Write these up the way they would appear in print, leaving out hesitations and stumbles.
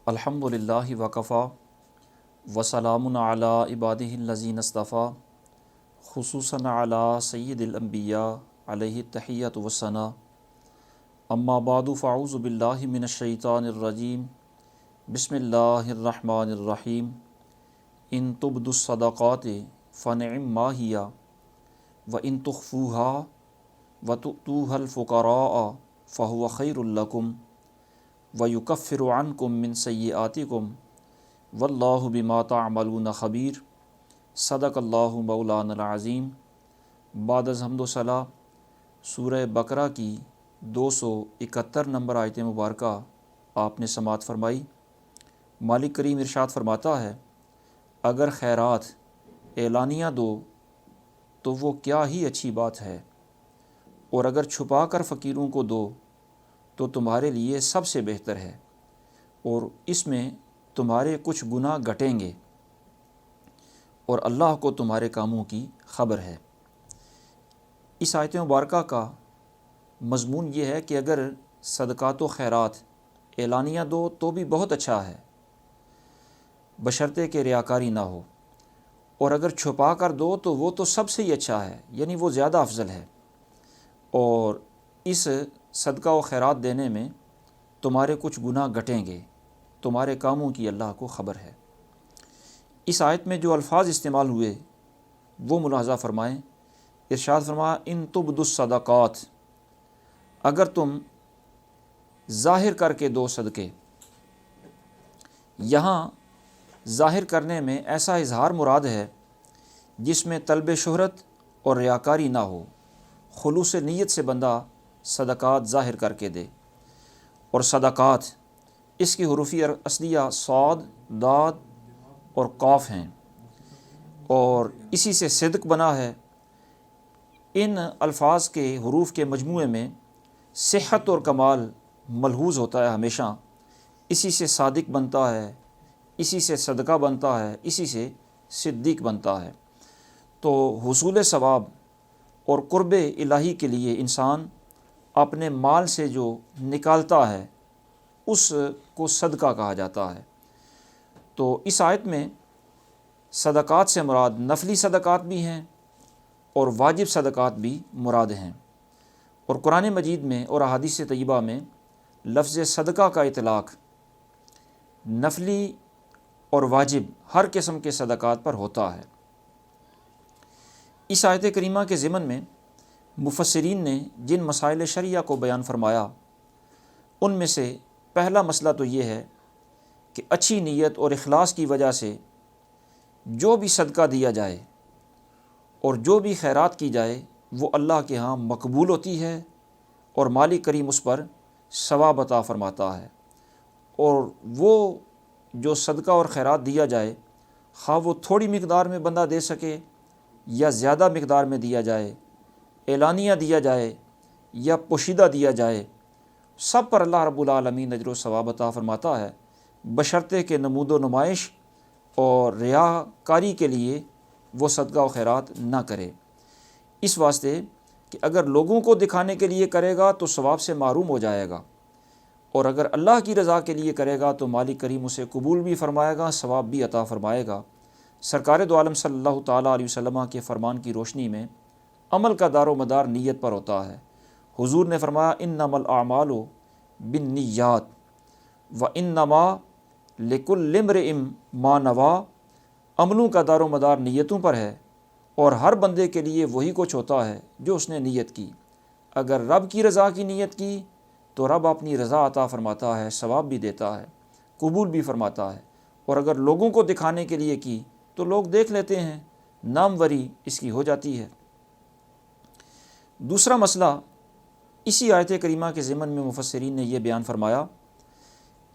الحمدللہ وکفا وسلام علی عبادہ الذین اصطفیٰ خصوصاً علی سید الانبیاء علیہ التحیۃ والثناء اما بعد فاعوذ باللہ من الشیطان الرجیم بسم اللہ الرحمن الرحیم ان تبدوا الصدقات فنعم ما ہی وان تخفوها وتؤتوها الفقراء فهو خیر لکم وَيُكَفِّرُ عَنْكُم مِّن سَيِّئَاتِكُمْ وَاللَّهُ بِمَا تَعْمَلُونَ خَبِيرٌ صدق اللہ مولانا العظیم۔ بعد از حمد و ثنا سورہ بقرہ کی 271 نمبر آیت مبارکہ آپ نے سماعت فرمائی۔ مالک کریم ارشاد فرماتا ہے، اگر خیرات اعلانیہ دو تو وہ کیا ہی اچھی بات ہے، اور اگر چھپا کر فقیروں کو دو تو تمہارے لیے سب سے بہتر ہے، اور اس میں تمہارے کچھ گناہ گھٹیں گے، اور اللہ کو تمہارے کاموں کی خبر ہے۔ اس آیت مبارکہ کا مضمون یہ ہے کہ اگر صدقات و خیرات اعلانیہ دو تو بھی بہت اچھا ہے، بشرطے کہ ریاکاری نہ ہو، اور اگر چھپا کر دو تو وہ تو سب سے ہی اچھا ہے، یعنی وہ زیادہ افضل ہے، اور اس صدقہ و خیرات دینے میں تمہارے کچھ گناہ گھٹیں گے، تمہارے کاموں کی اللہ کو خبر ہے۔ اس آیت میں جو الفاظ استعمال ہوئے وہ ملاحظہ فرمائیں۔ ارشاد فرمایا ان تبدوا الصدقات، اگر تم ظاہر کر کے دو صدقے۔ یہاں ظاہر کرنے میں ایسا اظہار مراد ہے جس میں طلب شہرت اور ریاکاری نہ ہو، خلوص نیت سے بندہ صدقات ظاہر کر کے دے۔ اور صدقات اس کی حروفی اصلیہ صاد، داد اور قاف ہیں، اور اسی سے صدق بنا ہے۔ ان الفاظ کے حروف کے مجموعے میں صحت اور کمال ملحوظ ہوتا ہے ہمیشہ، اسی سے صادق بنتا ہے، اسی سے صدقہ بنتا ہے، اسی سے صدیق بنتا ہے۔ تو حصول ثواب اور قرب الہی کے لیے انسان اپنے مال سے جو نکالتا ہے اس کو صدقہ کہا جاتا ہے۔ تو اس آیت میں صدقات سے مراد نفلی صدقات بھی ہیں اور واجب صدقات بھی مراد ہیں، اور قرآن مجید میں اور احادیث طیبہ میں لفظ صدقہ کا اطلاق نفلی اور واجب ہر قسم کے صدقات پر ہوتا ہے۔ اس آیت کریمہ کے ضمن میں مفسرین نے جن مسائل شرعیہ کو بیان فرمایا ان میں سے پہلا مسئلہ تو یہ ہے کہ اچھی نیت اور اخلاص کی وجہ سے جو بھی صدقہ دیا جائے اور جو بھی خیرات کی جائے وہ اللہ کے ہاں مقبول ہوتی ہے، اور مالک کریم اس پر ثواب عطا فرماتا ہے۔ اور وہ جو صدقہ اور خیرات دیا جائے، خواہ وہ تھوڑی مقدار میں بندہ دے سکے یا زیادہ مقدار میں دیا جائے، اعلانیہ دیا جائے یا پوشیدہ دیا جائے، سب پر اللہ رب العالمین اجر و ثواب عطا فرماتا ہے، بشرطے کہ نمود و نمائش اور ریاکاری کے لیے وہ صدقہ و خیرات نہ کرے۔ اس واسطے کہ اگر لوگوں کو دکھانے کے لیے کرے گا تو ثواب سے محروم ہو جائے گا، اور اگر اللہ کی رضا کے لیے کرے گا تو مالک کریم اسے قبول بھی فرمائے گا، ثواب بھی عطا فرمائے گا۔ سرکار دو عالم صلی اللہ تعالیٰ علیہ وسلم کے فرمان کی روشنی میں عمل کا دار و مدار نیت پر ہوتا ہے۔ حضور نے فرمایا انما الاعمال بالنیات وانما لکل امرئ ما نویٰ، عملوں کا دار و مدار نیتوں پر ہے، اور ہر بندے کے لیے وہی کچھ ہوتا ہے جو اس نے نیت کی۔ اگر رب کی رضا کی نیت کی تو رب اپنی رضا عطا فرماتا ہے، ثواب بھی دیتا ہے، قبول بھی فرماتا ہے، اور اگر لوگوں کو دکھانے کے لیے کی تو لوگ دیکھ لیتے ہیں، ناموری اس کی ہو جاتی ہے۔ دوسرا مسئلہ اسی آیت کریمہ کے ضمن میں مفسرین نے یہ بیان فرمایا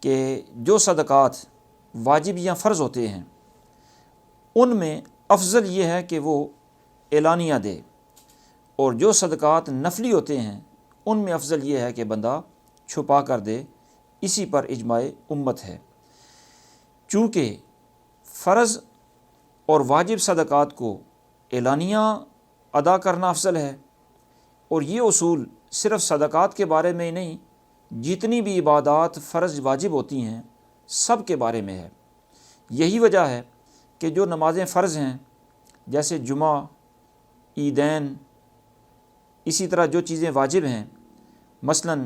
کہ جو صدقات واجب یا فرض ہوتے ہیں ان میں افضل یہ ہے کہ وہ اعلانیہ دے، اور جو صدقات نفلی ہوتے ہیں ان میں افضل یہ ہے کہ بندہ چھپا کر دے۔ اسی پر اجماع امت ہے۔ چونکہ فرض اور واجب صدقات کو اعلانیہ ادا کرنا افضل ہے، اور یہ اصول صرف صدقات کے بارے میں ہی نہیں، جتنی بھی عبادات فرض واجب ہوتی ہیں سب کے بارے میں ہے۔ یہی وجہ ہے کہ جو نمازیں فرض ہیں جیسے جمعہ، عیدین، اسی طرح جو چیزیں واجب ہیں، مثلاً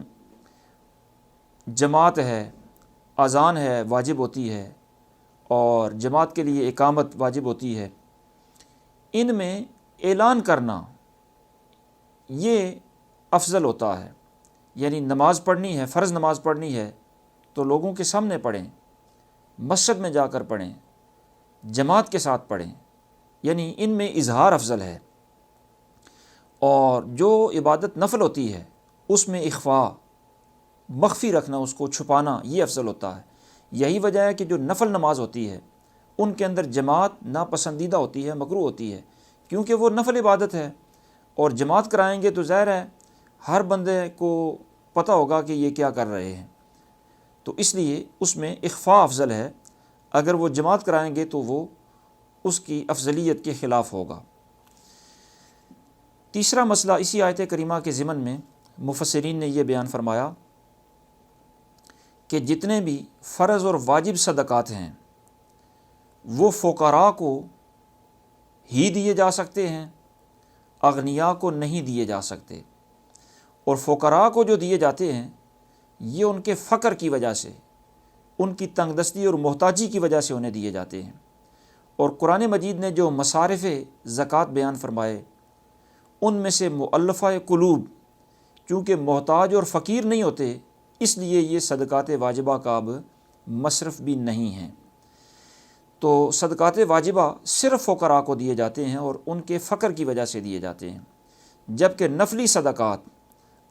جماعت ہے، اذان ہے واجب ہوتی ہے، اور جماعت کے لیے اقامت واجب ہوتی ہے، ان میں اعلان کرنا یہ افضل ہوتا ہے۔ یعنی نماز پڑھنی ہے، فرض نماز پڑھنی ہے تو لوگوں کے سامنے پڑھیں، مسجد میں جا کر پڑھیں، جماعت کے ساتھ پڑھیں، یعنی ان میں اظہار افضل ہے۔ اور جو عبادت نفل ہوتی ہے اس میں اخفاء، مخفی رکھنا، اس کو چھپانا، یہ افضل ہوتا ہے۔ یہی وجہ ہے کہ جو نفل نماز ہوتی ہے ان کے اندر جماعت ناپسندیدہ ہوتی ہے، مکروہ ہوتی ہے، کیونکہ وہ نفل عبادت ہے، اور جماعت کرائیں گے تو ظاہر ہے ہر بندے کو پتہ ہوگا کہ یہ کیا کر رہے ہیں، تو اس لیے اس میں اخفاء افضل ہے۔ اگر وہ جماعت کرائیں گے تو وہ اس کی افضلیت کے خلاف ہوگا۔ تیسرا مسئلہ اسی آیت کریمہ کے ضمن میں مفسرین نے یہ بیان فرمایا کہ جتنے بھی فرض اور واجب صدقات ہیں وہ فقراء کو ہی دیے جا سکتے ہیں، اغنیاء کو نہیں دیے جا سکتے، اور فقراء کو جو دیے جاتے ہیں یہ ان کے فقر کی وجہ سے، ان کی تنگ دستی اور محتاجی کی وجہ سے انہیں دیے جاتے ہیں۔ اور قرآن مجید نے جو مصارف زکوٰۃ بیان فرمائے ان میں سے مؤلفہ قلوب، چونکہ محتاج اور فقیر نہیں ہوتے اس لیے یہ صدقات واجبہ کا اب مصرف بھی نہیں ہیں۔ تو صدقات واجبہ صرف فقراء کو دیے جاتے ہیں اور ان کے فقر کی وجہ سے دیے جاتے ہیں، جبکہ نفلی صدقات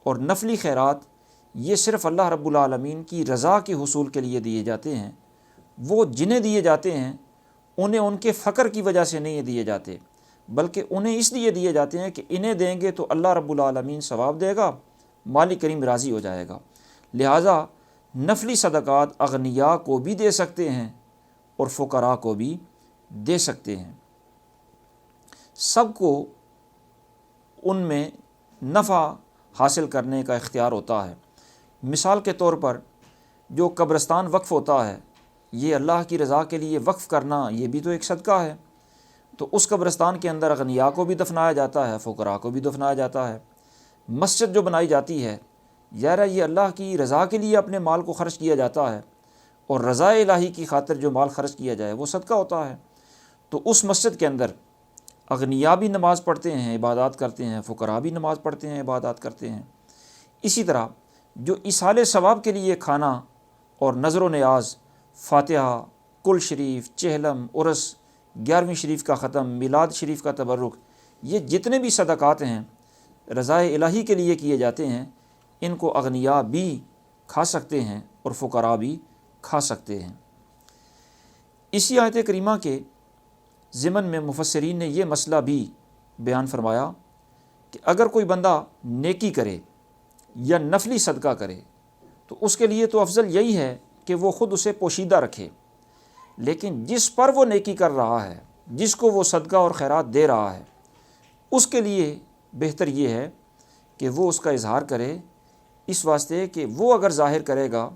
اور نفلی خیرات یہ صرف اللہ رب العالمین کی رضا کے حصول کے لیے دیے جاتے ہیں۔ وہ جنہیں دیے جاتے ہیں انہیں ان کے فقر کی وجہ سے نہیں دیے جاتے، بلکہ انہیں اس لیے دیے جاتے ہیں کہ انہیں دیں گے تو اللہ رب العالمین ثواب دے گا، مالک کریم راضی ہو جائے گا۔ لہٰذا نفلی صدقات اغنیاء کو بھی دے سکتے ہیں اور فقراء کو بھی دے سکتے ہیں، سب کو ان میں نفع حاصل کرنے کا اختیار ہوتا ہے۔ مثال کے طور پر جو قبرستان وقف ہوتا ہے یہ اللہ کی رضا کے لیے وقف کرنا یہ بھی تو ایک صدقہ ہے، تو اس قبرستان کے اندر اغنیاء کو بھی دفنایا جاتا ہے، فقراء کو بھی دفنایا جاتا ہے۔ مسجد جو بنائی جاتی ہے یار یہ اللہ کی رضا کے لیے اپنے مال کو خرچ کیا جاتا ہے، اور رضا الہی کی خاطر جو مال خرچ کیا جائے وہ صدقہ ہوتا ہے۔ تو اس مسجد کے اندر اغنیاء بھی نماز پڑھتے ہیں، عبادات کرتے ہیں، فقراء بھی نماز پڑھتے ہیں، عبادات کرتے ہیں۔ اسی طرح جو ایصال ثواب کے لیے کھانا اور نظر و نیاز، فاتحہ، کل شریف، چہلم، عرس، 11ویں شریف کا ختم، میلاد شریف کا تبرک، یہ جتنے بھی صدقات ہیں رضا الہی کے لیے کیے جاتے ہیں، ان کو اغنیاء بھی کھا سکتے ہیں اور فقراء بھی کھا سکتے ہیں۔ اسی آیت کریمہ کے ضمن میں مفسرین نے یہ مسئلہ بھی بیان فرمایا کہ اگر کوئی بندہ نیکی کرے یا نفلی صدقہ کرے تو اس کے لیے تو افضل یہی ہے کہ وہ خود اسے پوشیدہ رکھے، لیکن جس پر وہ نیکی کر رہا ہے، جس کو وہ صدقہ اور خیرات دے رہا ہے، اس کے لیے بہتر یہ ہے کہ وہ اس کا اظہار کرے، اس واسطے کہ وہ اگر ظاہر کرے گا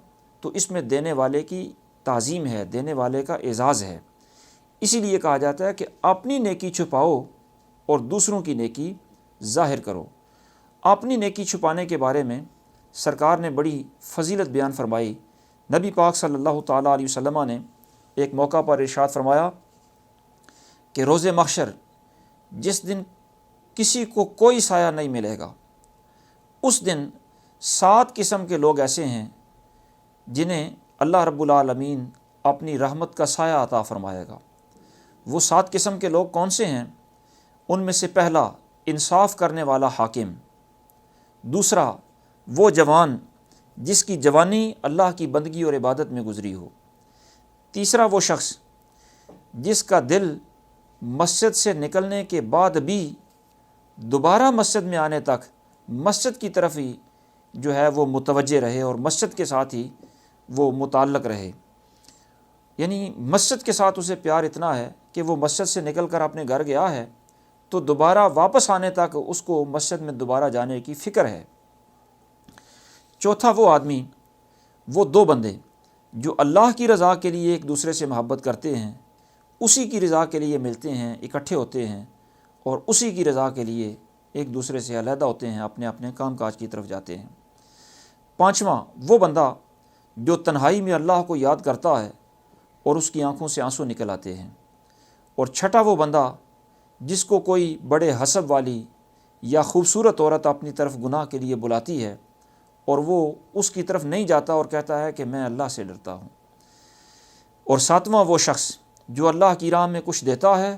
تو اس میں دینے والے کی تعظیم ہے، دینے والے کا اعزاز ہے۔ اسی لیے کہا جاتا ہے کہ اپنی نیکی چھپاؤ اور دوسروں کی نیکی ظاہر کرو۔ اپنی نیکی چھپانے کے بارے میں سرکار نے بڑی فضیلت بیان فرمائی۔ نبی پاک صلی اللہ تعالیٰ علیہ وسلم نے ایک موقع پر ارشاد فرمایا کہ روز محشر جس دن کسی کو کوئی سایہ نہیں ملے گا، اس دن 7 قسم کے لوگ ایسے ہیں جنہیں اللہ رب العالمین اپنی رحمت کا سایہ عطا فرمائے گا۔ وہ 7 قسم کے لوگ کون سے ہیں؟ ان میں سے پہلا انصاف کرنے والا حاکم، دوسرا وہ جوان جس کی جوانی اللہ کی بندگی اور عبادت میں گزری ہو، تیسرا وہ شخص جس کا دل مسجد سے نکلنے کے بعد بھی دوبارہ مسجد میں آنے تک مسجد کی طرف ہی جو ہے وہ متوجہ رہے اور مسجد کے ساتھ ہی وہ متعلق رہے، یعنی مسجد کے ساتھ اسے پیار اتنا ہے کہ وہ مسجد سے نکل کر اپنے گھر گیا ہے تو دوبارہ واپس آنے تک اس کو مسجد میں دوبارہ جانے کی فکر ہے۔ چوتھا وہ آدمی، وہ 2 بندے جو اللہ کی رضا کے لیے ایک دوسرے سے محبت کرتے ہیں، اسی کی رضا کے لیے ملتے ہیں، اکٹھے ہوتے ہیں، اور اسی کی رضا کے لیے ایک دوسرے سے علیحدہ ہوتے ہیں، اپنے اپنے کام کاج کی طرف جاتے ہیں۔ پانچواں، وہ بندہ جو تنہائی میں اللہ کو یاد کرتا ہے اور اس کی آنکھوں سے آنسو نکل آتے ہیں۔ اور چھٹا، وہ بندہ جس کو کوئی بڑے حسب والی یا خوبصورت عورت اپنی طرف گناہ کے لیے بلاتی ہے اور وہ اس کی طرف نہیں جاتا اور کہتا ہے کہ میں اللہ سے ڈرتا ہوں۔ اور ساتواں، وہ شخص جو اللہ کی راہ میں کچھ دیتا ہے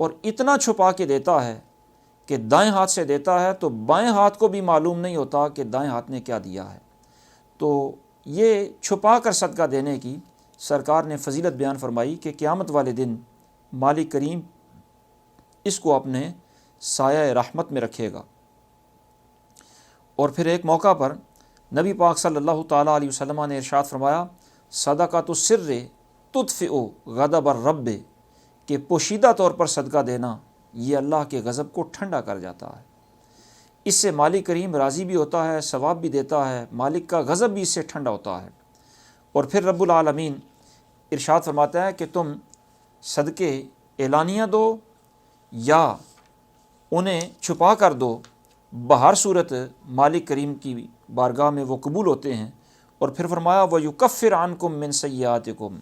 اور اتنا چھپا کے دیتا ہے کہ دائیں ہاتھ سے دیتا ہے تو بائیں ہاتھ کو بھی معلوم نہیں ہوتا کہ دائیں ہاتھ نے کیا دیا ہے۔ تو یہ چھپا کر صدقہ دینے کی سرکار نے فضیلت بیان فرمائی کہ قیامت والے دن مالک کریم اس کو اپنے سایہ رحمت میں رکھے گا۔ اور پھر ایک موقع پر نبی پاک صلی اللہ تعالیٰ علیہ وسلم نے ارشاد فرمایا، صدقۃ السر تطفئ غضب الرب، کہ پوشیدہ طور پر صدقہ دینا یہ اللہ کے غضب کو ٹھنڈا کر جاتا ہے۔ اس سے مالک کریم راضی بھی ہوتا ہے، ثواب بھی دیتا ہے، مالک کا غضب بھی اس سے ٹھنڈا ہوتا ہے۔ اور پھر رب العالمین ارشاد فرماتا ہے کہ تم صدقے اعلانیہ دو یا انہیں چھپا کر دو، بہر صورت مالک کریم کی بارگاہ میں وہ قبول ہوتے ہیں۔ اور پھر فرمایا وَيُكَفِّرْ عَنْكُم مِّن سَيِّئَاتِكُم،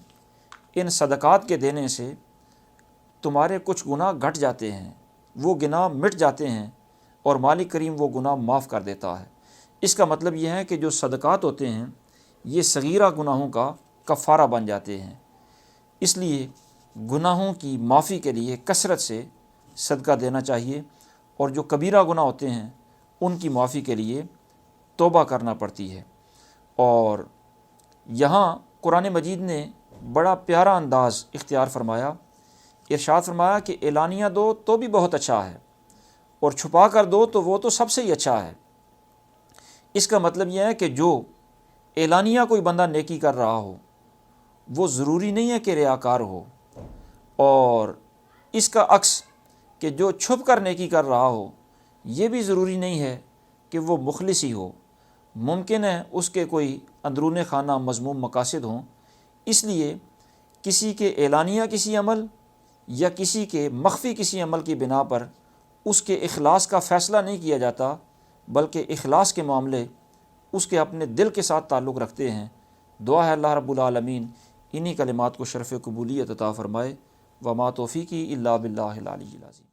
ان صدقات کے دینے سے تمہارے کچھ گناہ گھٹ جاتے ہیں، وہ گناہ مٹ جاتے ہیں اور مالک کریم وہ گناہ معاف کر دیتا ہے۔ اس کا مطلب یہ ہے کہ جو صدقات ہوتے ہیں یہ صغیرہ گناہوں کا کفارہ بن جاتے ہیں، اس لیے گناہوں کی معافی کے لیے کثرت سے صدقہ دینا چاہیے، اور جو کبیرہ گناہ ہوتے ہیں ان کی معافی کے لیے توبہ کرنا پڑتی ہے۔ اور یہاں قرآن مجید نے بڑا پیارا انداز اختیار فرمایا، ارشاد فرمایا کہ اعلانیہ دو تو بھی بہت اچھا ہے، اور چھپا کر دو تو وہ تو سب سے ہی اچھا ہے۔ اس کا مطلب یہ ہے کہ جو اعلانیہ کوئی بندہ نیکی کر رہا ہو وہ ضروری نہیں ہے کہ ریاکار ہو، اور اس کا عکس کہ جو چھپ کر نیکی کر رہا ہو یہ بھی ضروری نہیں ہے کہ وہ مخلص ہی ہو، ممکن ہے اس کے کوئی اندرون خانہ مذموم مقاصد ہوں۔ اس لیے کسی کے اعلانیہ کسی عمل یا کسی کے مخفی کسی عمل کی بنا پر اس کے اخلاص کا فیصلہ نہیں کیا جاتا، بلکہ اخلاص کے معاملے اس کے اپنے دل کے ساتھ تعلق رکھتے ہیں۔ دعا ہے اللہ رب العالمین انہی کلمات کو شرف قبولیت عطا فرمائے۔ وما توفیقی الا باللہ العلی العظیم۔